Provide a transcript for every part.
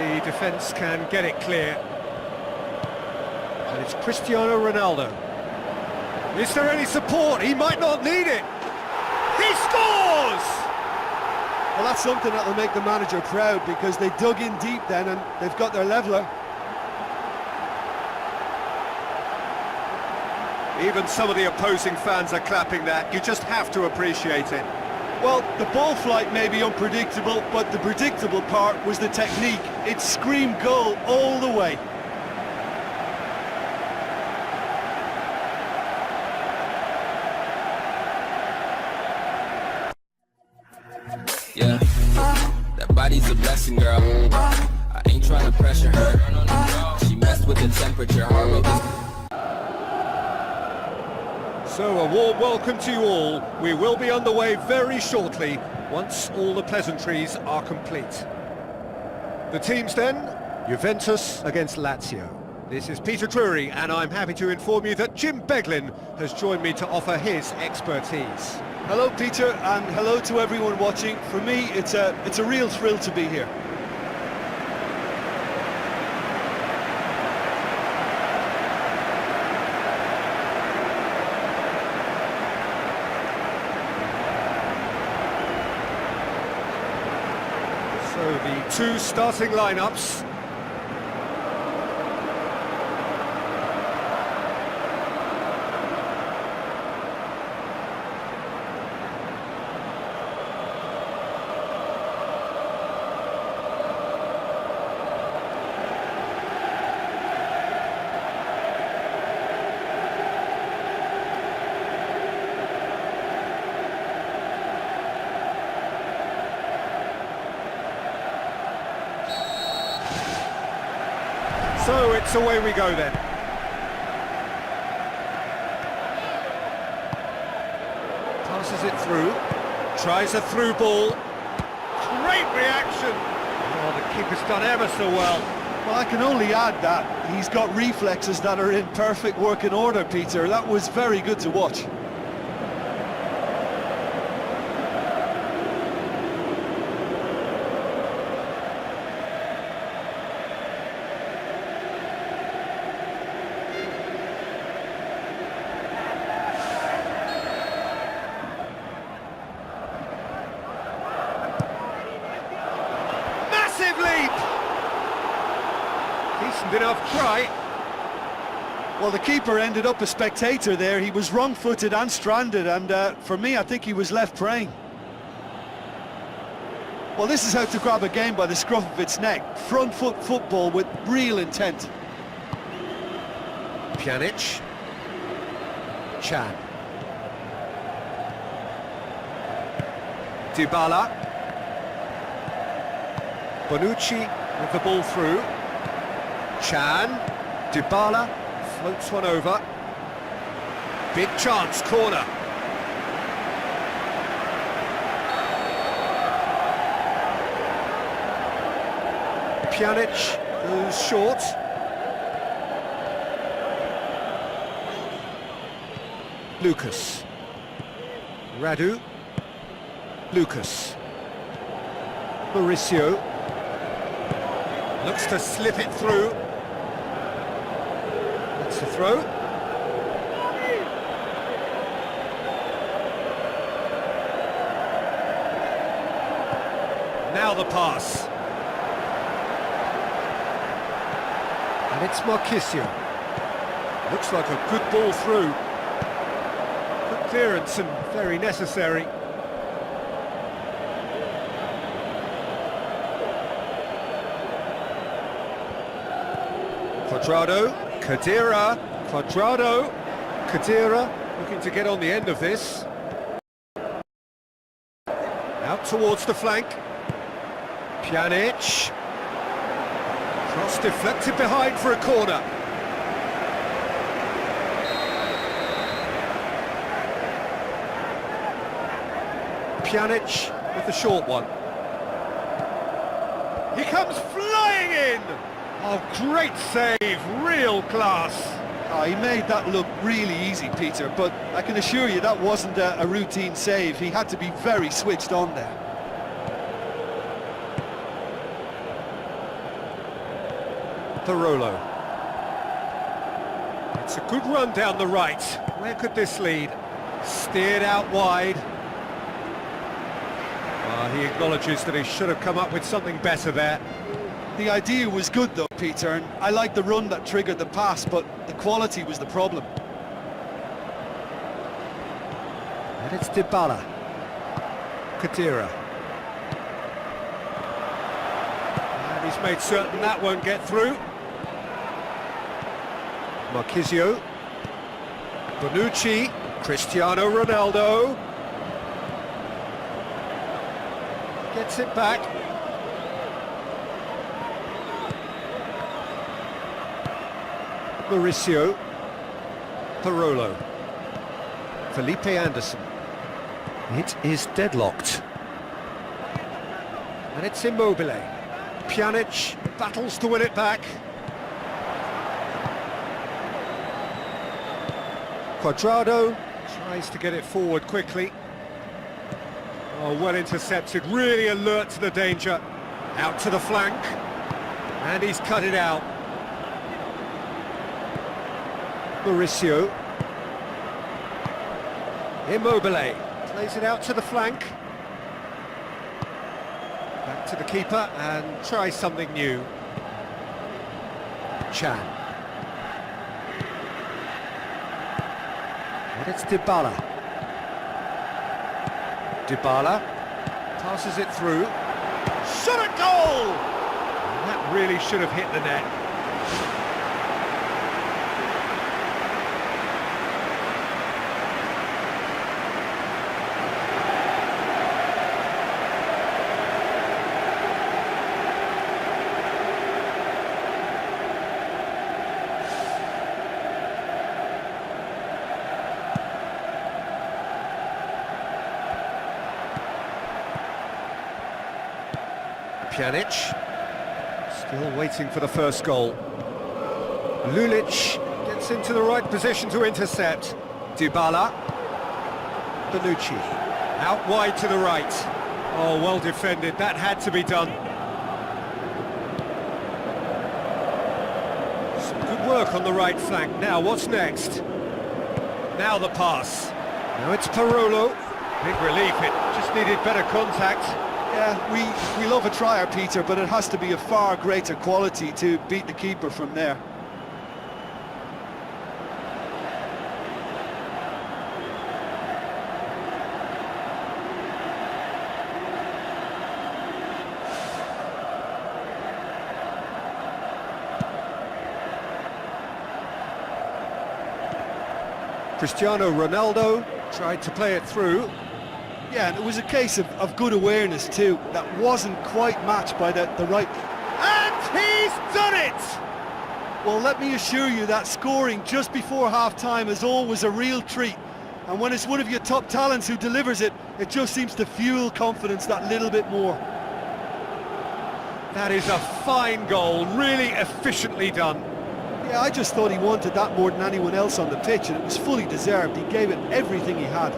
the defence can get it clear. And it's Cristiano Ronaldo. Is there any support? He might not need it. He scores! Well, that's something that will make the manager proud, because they dug in deep then and they've got their leveller. Even some of the opposing fans are clapping that. You just have to appreciate it. Well, the ball flight may be unpredictable, but the predictable part was the technique. It screamed goal all the way. Yeah, that body's a blessing, girl. I ain't trying to pressure her. She messed with the temperature. So a warm welcome to you all. We will be underway very shortly, once all the pleasantries are complete. The teams then, Juventus against Lazio. This is Peter Drury, and I'm happy to inform you that Jim Beglin has joined me to offer his expertise. Hello, Peter, and hello to everyone watching. For me, it's a real thrill to be here. So the two starting lineups. So it's away we go then. Passes it through, tries a through ball. Great reaction! Oh, the keeper's done ever so well. Well, I can only add that he's got reflexes that are in perfect working order, Peter. That was very good to watch. Decent enough try. Well, the keeper ended up a spectator there. He was wrong-footed and stranded, and for me, I think he was left praying. Well, this is how to grab a game by the scruff of its neck. Front foot football with real intent. Pjanic. Chan. Dybala. Bonucci with the ball through. Chan. Dybala floats one over. Big chance, corner. Pjanic goes short. Lucas. Radu. Lucas. Mauricio. Looks to slip it through. That's the throw. Now the pass. And it's Marchisio. Looks like a good ball through. Good clearance and very necessary. Quadrado, Khedira looking to get on the end of this. Out towards the flank. Pjanic. Cross deflected behind for a corner. Pjanic with the short one. He comes flying in! Oh, great save, real class. Oh, he made that look really easy, Peter, but I can assure you that wasn't a routine save. He had to be very switched on there. Parolo. It's a good run down the right. Where could this lead? Steered out wide. He acknowledges that he should have come up with something better there. The idea was good though, Peter, and I like the run that triggered the pass, but the quality was the problem. And it's Dybala. Kadira. And he's made certain that won't get through. Marchisio. Bonucci. Cristiano Ronaldo. Gets it back. Mauricio. Parolo. Felipe Anderson. It is deadlocked. And it's Immobile. Pjanic battles to win it back. Cuadrado tries to get it forward quickly. Oh, well intercepted, really alert to the danger. Out to the flank. And he's cut it out. Mauricio. Immobile plays it out to the flank. Back to the keeper and tries something new. Chan. And it's Dybala. Dybala passes it through. Shot at goal! And that really should have hit the net. Pjanic, still waiting for the first goal. Lulic gets into the right position to intercept. Dybala. Bonucci, out wide to the right. Oh, well defended, that had to be done. Some good work on the right flank. Now, what's next? Now the pass. Now it's Parolo. Big relief, it just needed better contact. Yeah, we love a trier, Peter, but it has to be a far greater quality to beat the keeper from there. Cristiano Ronaldo tried to play it through. Yeah, and it was a case of good awareness too. That wasn't quite matched by the right... And he's done it! Well, let me assure you that scoring just before half-time is always a real treat. And when it's one of your top talents who delivers it, it just seems to fuel confidence that little bit more. That is a fine goal, really efficiently done. Yeah, I just thought he wanted that more than anyone else on the pitch, and it was fully deserved. He gave it everything he had.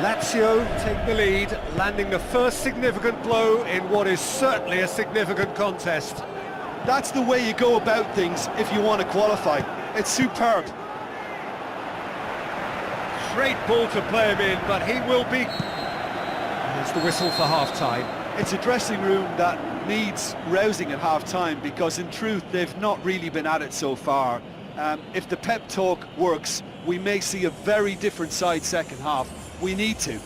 Lazio take the lead, landing the first significant blow in what is certainly a significant contest. That's the way you go about things if you want to qualify. It's superb. Great ball to play him in, but he will be... There's the whistle for half-time. It's a dressing room that needs rousing at half-time, because in truth they've not really been at it so far. If the pep talk works, we may see a very different side second half. We need to.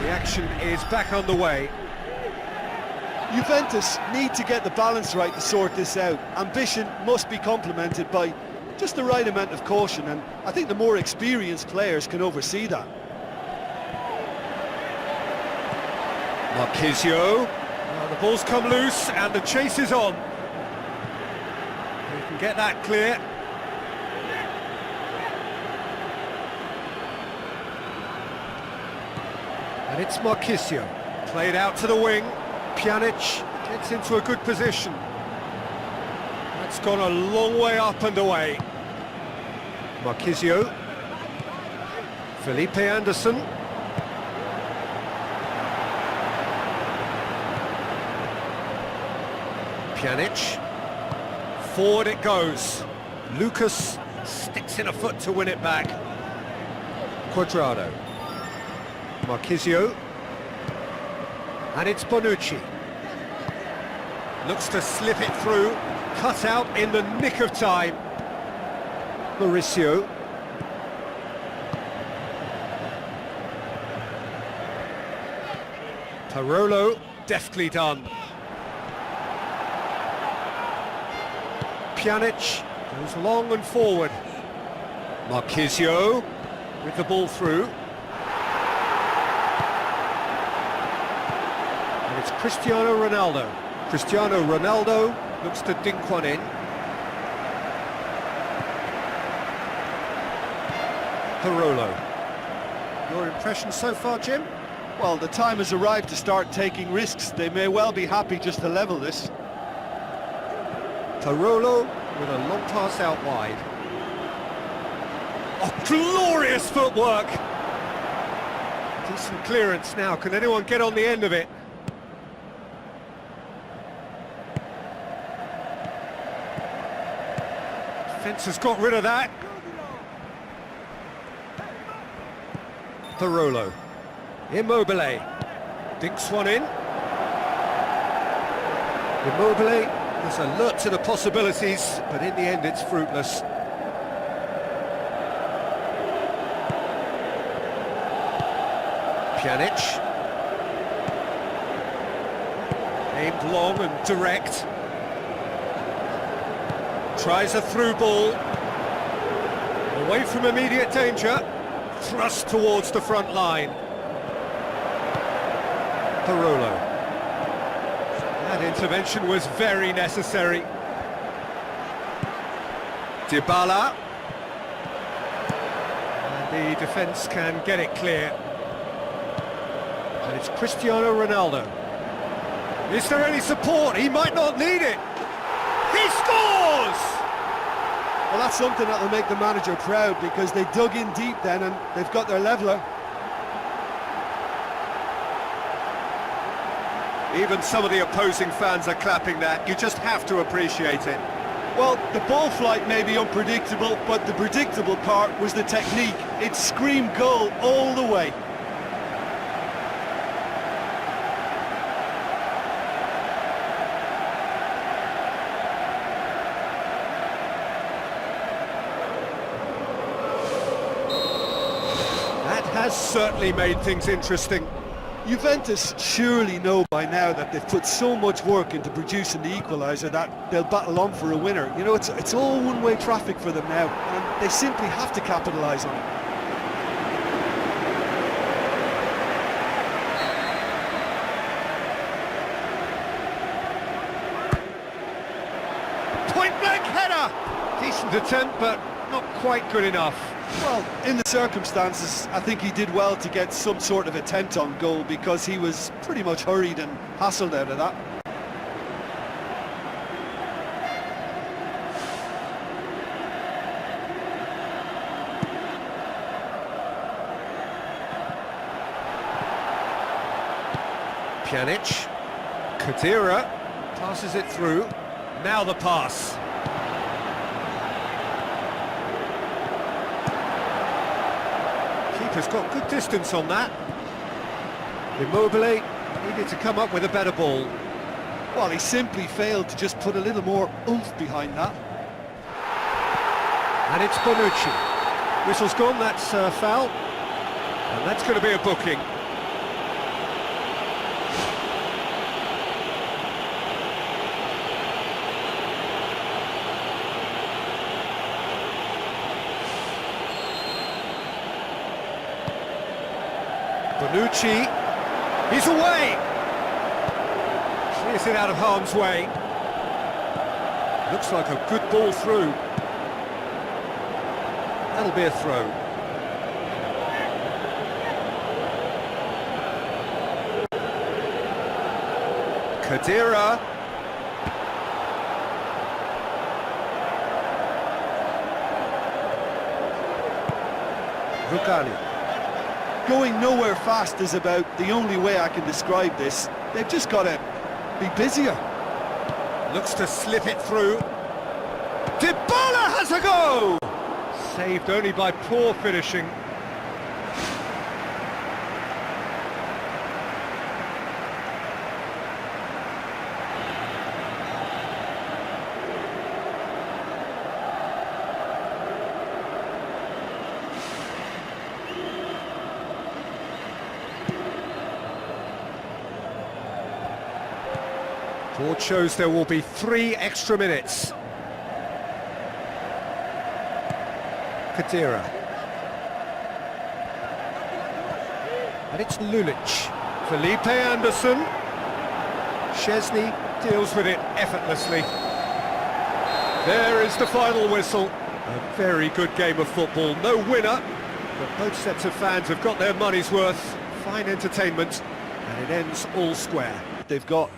The action is back on the way. Juventus need to get the balance right to sort this out. Ambition must be complemented by just the right amount of caution, and I think the more experienced players can oversee that. Marchisio, Well, the ball's come loose and the chase is on. We can get that clear. And it's Marchisio. Played out to the wing. Pjanic gets into a good position. That's gone a long way up and away. Marchisio. Felipe Anderson. Pjanic. Forward it goes. Lucas sticks in a foot to win it back. Cuadrado. Marchisio. And it's Bonucci. Looks to slip it through. Cut out in the nick of time. Mauricio. Parolo, deftly done. Pjanic goes long and forward. Marchisio with the ball through. And it's Cristiano Ronaldo. Cristiano Ronaldo looks to dink one in. Parolo. Your impression so far, Jim? Well, the time has arrived to start taking risks. They may well be happy just to level this. Parolo with a long pass out wide. Oh, glorious footwork! Decent clearance now. Can anyone get on the end of it? Defence has got rid of that. Parolo. Immobile. Dinks one in. Immobile is alert to the possibilities, but in the end it's fruitless. Pjanic. Aimed long and direct. Tries a through ball. Away from immediate danger. Thrust towards the front line. Parolo. That intervention was very necessary. Dybala. And the defence can get it clear. And it's Cristiano Ronaldo. Is there any support? He might not need it. He scores! Well, that's something that will make the manager proud, because they dug in deep then and they've got their leveller. Even some of the opposing fans are clapping that. You just have to appreciate it. Well, the ball flight may be unpredictable, but the predictable part was the technique. It screamed goal all the way. That has certainly made things interesting. Juventus surely know by now that they've put so much work into producing the equaliser that they'll battle on for a winner. You know, it's all one-way traffic for them now, and they simply have to capitalise on it. Point-blank header! Decent attempt, but not quite good enough. Well, in the circumstances, I think he did well to get some sort of attempt on goal, because he was pretty much hurried and hassled out of that. Pjanic. Kadira passes it through. Now the pass. Keeper's got good distance on that. Immobile needed to come up with a better ball. Well, he simply failed to just put a little more oomph behind that. And it's Bonucci. Whistle's gone, that's a foul. And that's going to be a booking. Bonucci, he's away! Clears it out of harm's way. Looks like a good ball through. That'll be a throw. Khedira. Rugani. Going nowhere fast is about the only way I can describe this. They've just got to be busier. Looks to slip it through. Dybala has a go! Saved only by poor finishing. Board shows there will be 3 extra minutes. Khedira. And it's Lulic. Felipe Anderson. Chesney deals with it effortlessly. There is the final whistle. A very good game of football. No winner, but both sets of fans have got their money's worth. Fine entertainment, and it ends all square. They've got